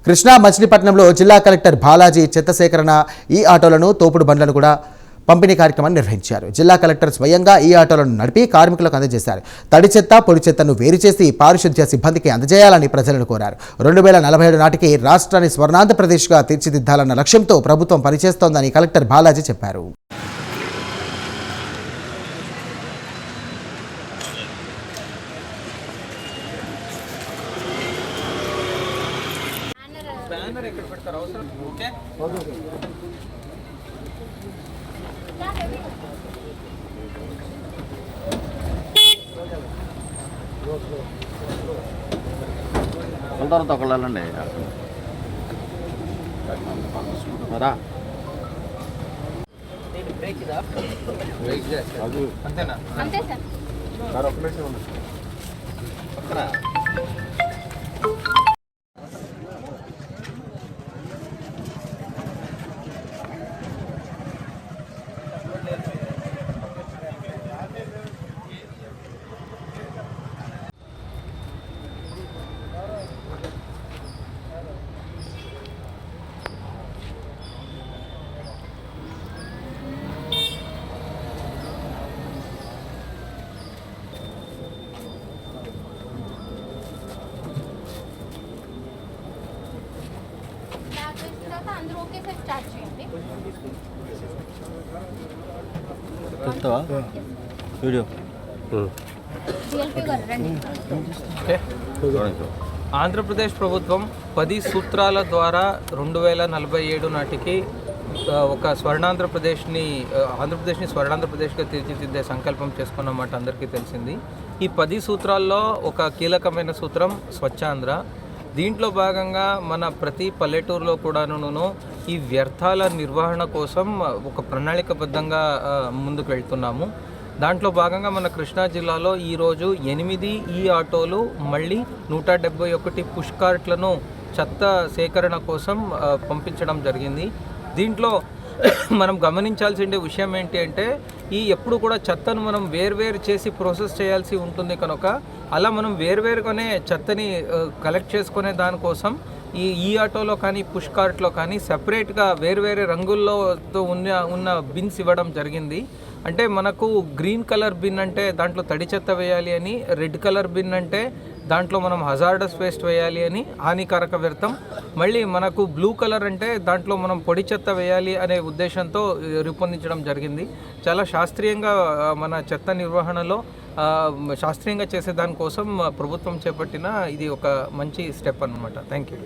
కృష్ణా మచిలీపట్నంలో జిల్లా కలెక్టర్ బాలాజీ చెత్త సేకరణ ఈ ఆటోలను తోపుడు బండ్లను కూడా పంపిణీ కార్యక్రమాన్ని నిర్వహించారు. జిల్లా కలెక్టర్ స్వయంగా ఈ ఆటోలను నడిపి కార్మికులకు అందజేశారు. తడి చెత్త, పొడి చెత్తను వేరు చేసి పారిశుద్ధ్య సిబ్బందికి అందజేయాలని ప్రజలను కోరారు. 2047 నాటికి రాష్ట్రాన్ని స్వర్ణాంధ్రప్రదేశ్గా తీర్చిదిద్దాలన్న లక్ష్యంతో ప్రభుత్వం పనిచేస్తోందని కలెక్టర్ బాలాజీ చెప్పారు. తర్వాత ఒకళ్ళండి రా అంతే సార్ అందరూ ఒకేసారి స్టార్ట్ చేయండి. వీడియో ఆంధ్రప్రదేశ్ ప్రభుత్వం 10 సూత్రాల ద్వారా 2047 నాటికి ఒక ఆంధ్రప్రదేశ్ని స్వర్ణాంధ్రప్రదేశ్గా తీర్చిదిద్దే సంకల్పం చేసుకున్నమాట అందరికీ తెలిసింది. ఈ 10 సూత్రాల్లో ఒక కీలకమైన సూత్రం స్వచ్ఛాంధ్ర. దీంట్లో భాగంగా మన ప్రతి పల్లెటూరులో కూడాను ఈ వ్యర్థాల నిర్వహణ కోసం ఒక ప్రణాళికబద్ధంగా ముందుకు వెళ్తున్నాము. దాంట్లో భాగంగా మన కృష్ణా జిల్లాలో ఈరోజు 8 ఈ ఆటోలు మళ్ళీ 171 పుష్ కార్ట్లను చెత్త సేకరణ కోసం పంపించడం జరిగింది. దీంట్లో మనం గమనించాల్సిన విషయం ఏంటి అంటే ఎప్పుడు కూడా చెత్తను మనం వేర్వేరు చేసి ప్రాసెస్ చేయాల్సి ఉంటుంది కనుక అలా మనం వేర్వేరుగానే చెత్తని కలెక్ట్ చేసుకునే దానికోసం ఈ ఆటోలో కానీ పుష్ కార్ట్లో కానీ సపరేట్గా వేర్వేరే రంగుల్లోతో ఉన్న బిన్స్ ఇవ్వడం జరిగింది. అంటే మనకు గ్రీన్ కలర్ బిన్ అంటే దాంట్లో తడి చెత్త వేయాలి అని, రెడ్ కలర్ బిన్ అంటే దాంట్లో మనం హజార్డస్ వేస్ట్ వేయాలి అని, హానికారక వ్యర్థం. మళ్ళీ మనకు బ్లూ కలర్ అంటే దాంట్లో మనం పొడి చెత్త వేయాలి అనే ఉద్దేశంతో రూపొందించడం జరిగింది. చాలా శాస్త్రీయంగా మన చెత్త నిర్వహణలో శాస్త్రీయంగా చేసే దానికోసం ప్రభుత్వం చేపట్టిన ఇది ఒక మంచి స్టెప్ అన్నమాట. Thank you.